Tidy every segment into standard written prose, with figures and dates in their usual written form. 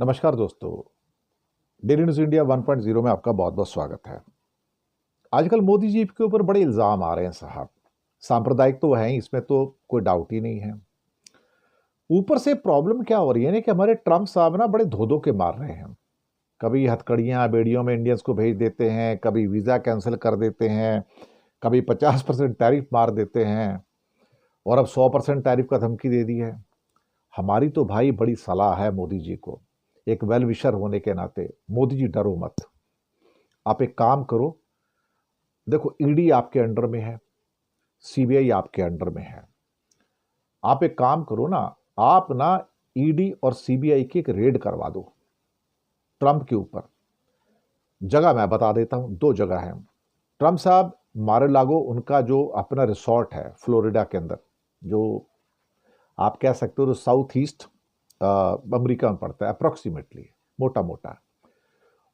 नमस्कार दोस्तों, daily news India 1.0 में आपका बहुत बहुत स्वागत है। आजकल मोदी जी के ऊपर बड़े इल्ज़ाम आ रहे हैं साहब। सांप्रदायिक तो है ही, इसमें तो कोई डाउट ही नहीं है। ऊपर से प्रॉब्लम क्या हो रही है ना कि हमारे ट्रम्प साहब ना बड़े धो-धो के मार रहे हैं। कभी हथकड़ियाँ, बेड़ियों में इंडियंस को भेज देते हैं, कभी वीज़ा कैंसिल कर देते हैं, कभी 50% टैरिफ मार देते हैं और अब 100% टैरिफ का धमकी दे दी है। हमारी तो भाई बड़ी सलाह है मोदी जी को, एक वेल विशर होने के नाते, मोदी जी डरो मत। आप एक काम करो, देखो ईडी आपके अंडर में है, सीबीआई आपके अंडर में है। आप एक काम करो ना, आप ना ईडी और सीबीआई की एक रेड करवा दो ट्रंप के ऊपर। जगह मैं बता देता हूं, दो जगह है। ट्रंप साहब मारे-लागो उनका जो अपना रिसोर्ट है फ्लोरिडा के अंदर, जो आप कह सकते हो तो साउथ ईस्ट अमेरिका में पड़ता है अप्रोक्सीमेटली, मोटा मोटा।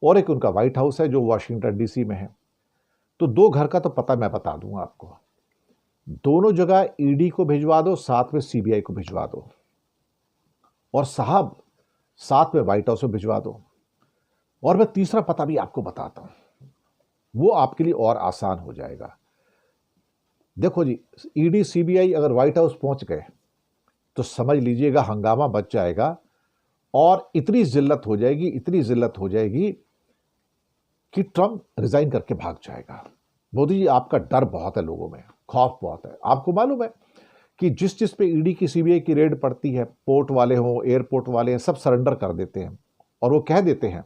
और एक उनका व्हाइट हाउस है जो वाशिंगटन डीसी में है। तो दो घर का तो पता मैं बता दूंगा आपको। दोनों जगह ईडी को भिजवा दो, साथ में सीबीआई को भिजवा दो, और साहब साथ में व्हाइट हाउस में भिजवा दो। और मैं तीसरा पता भी आपको बताता हूं, वो आपके लिए और आसान हो जाएगा। देखो जी, ईडी सीबीआई अगर व्हाइट हाउस पहुंच गए तो समझ लीजिएगा हंगामा बच जाएगा और इतनी जिल्लत हो जाएगी, इतनी जिल्लत हो जाएगी कि ट्रंप रिजाइन करके भाग जाएगा। मोदी जी, आपका डर बहुत है लोगों में, खौफ बहुत है। आपको मालूम है कि जिस जिस पे ईडी की सीबीआई की रेड पड़ती है, पोर्ट वाले हों, एयरपोर्ट वाले हैं, सब सरेंडर कर देते हैं और वो कह देते हैं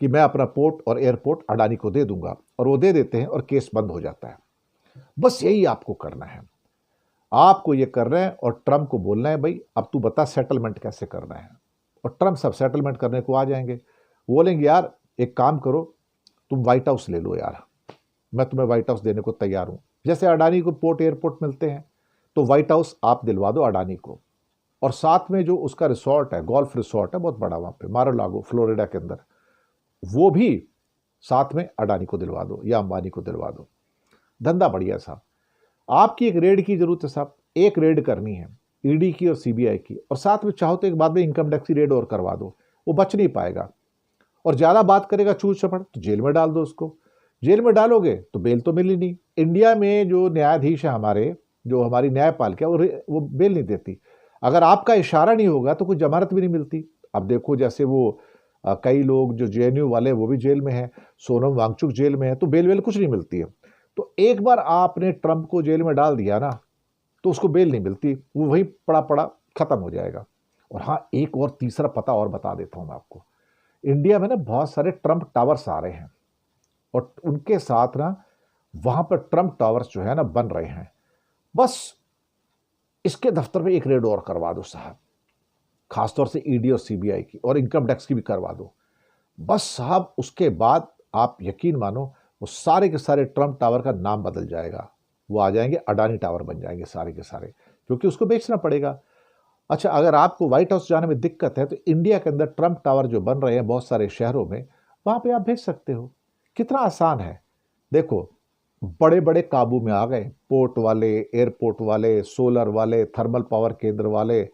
कि मैं अपना पोर्ट और एयरपोर्ट अडानी को दे दूंगा, और वो दे देते हैं और केस बंद हो जाता है। बस यही आपको करना है, आपको ये करना है और ट्रंप को बोलना है, भाई अब तू बता सेटलमेंट कैसे करना है। और ट्रंप सब सेटलमेंट करने को आ जाएंगे। वो बोलेंगे यार एक काम करो, तुम व्हाइट हाउस ले लो यार, मैं तुम्हें व्हाइट हाउस देने को तैयार हूं। जैसे अडानी को पोर्ट एयरपोर्ट मिलते हैं, तो व्हाइट हाउस आप दिलवा दो अडानी को, और साथ में जो उसका रिसोर्ट है, गोल्फ रिसोर्ट है बहुत बड़ा वहां पे मार-आ-लागो फ्लोरिडा के अंदर, वो भी साथ में अडानी को दिलवा दो या अंबानी को दिलवा दो। धंधा बढ़िया साहब। आपकी एक रेड की जरूरत है साहब, एक रेड करनी है ईडी की और सीबीआई की, और साथ में चाहो तो एक बाद में इनकम टैक्स की रेड और करवा दो। वो बच नहीं पाएगा, और ज्यादा बात करेगा चूर चपड़ तो जेल में डाल दो उसको। जेल में डालोगे तो बेल तो मिली नहीं। इंडिया में जो न्यायाधीश है हमारे, जो हमारी न्यायपालिका, वो बेल नहीं देती। अगर आपका इशारा नहीं होगा तो कोई जमानत भी नहीं मिलती। अब देखो जैसे वो कई लोग जो जेएनयू वाले वो भी जेल में हैं, सोनम वांगचुक जेल में है, तो बेल कुछ नहीं मिलती है। तो एक बार आपने ट्रंप को जेल में डाल दिया ना, तो उसको बेल नहीं मिलती, वो वहीं पड़ा पड़ा खत्म हो जाएगा। और हाँ, एक और तीसरा पता और बता देता हूं मैं आपको। इंडिया में ना बहुत सारे ट्रंप टावर्स आ रहे हैं, और उनके साथ ना वहां पर ट्रंप टावर्स जो है ना बन रहे हैं। बस इसके दफ्तर में एक रेड और करवा दो साहब, खासतौर से ईडी और सीबीआई की, और इनकम टैक्स की भी करवा दो। बस साहब उसके बाद आप यकीन मानो, वो सारे के सारे ट्रंप टावर का नाम बदल जाएगा। वो आ जाएंगे अडानी टावर बन जाएंगे सारे के सारे, क्योंकि उसको बेचना पड़ेगा। अच्छा, अगर आपको व्हाइट हाउस जाने में दिक्कत है तो इंडिया के अंदर ट्रंप टावर जो बन रहे हैं बहुत सारे शहरों में, वहां पे आप भेज सकते हो। कितना आसान है। देखो, बड़े बड़े काबू में आ गए, पोर्ट वाले, एयरपोर्ट वाले, सोलर वाले, थर्मल पावर केंद्र वाले,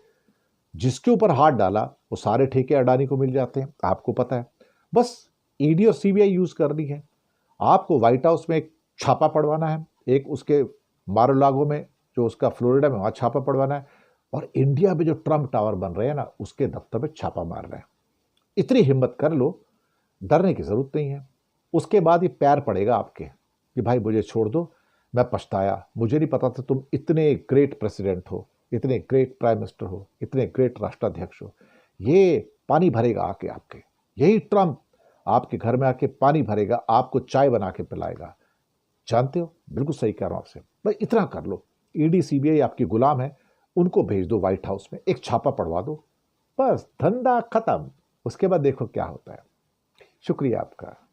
जिसके ऊपर हाथ डाला वो सारे ठेके अडानी को मिल जाते हैं, आपको पता है। बस ईडी और सीबीआई यूज करनी है। आपको व्हाइट हाउस में एक छापा पड़वाना है, एक उसके मारो-लागो में जो उसका फ्लोरिडा में वहां छापा पड़वाना है, और इंडिया में जो ट्रंप टावर बन रहे हैं ना उसके दफ्तर में छापा मार रहे हैं। इतनी हिम्मत कर लो, डरने की जरूरत नहीं है। उसके बाद ये प्यार पड़ेगा आपके कि भाई मुझे छोड़ दो, मैं पछताया, मुझे नहीं पता था तुम इतने ग्रेट प्रेसिडेंट हो, इतने ग्रेट प्राइम मिनिस्टर हो, इतने ग्रेट राष्ट्राध्यक्ष हो। ये पानी भरेगा आके आपके, यही ट्रंप आपके घर में आके पानी भरेगा, आपको चाय बना के पिलाएगा। जानते हो, बिल्कुल सही कह रहा हूं आपसे। भाई इतना कर लो, ईडी सीबीआई आपकी गुलाम है, उनको भेज दो व्हाइट हाउस में, एक छापा पड़वा दो, बस धंधा खत्म। उसके बाद देखो क्या होता है। शुक्रिया आपका।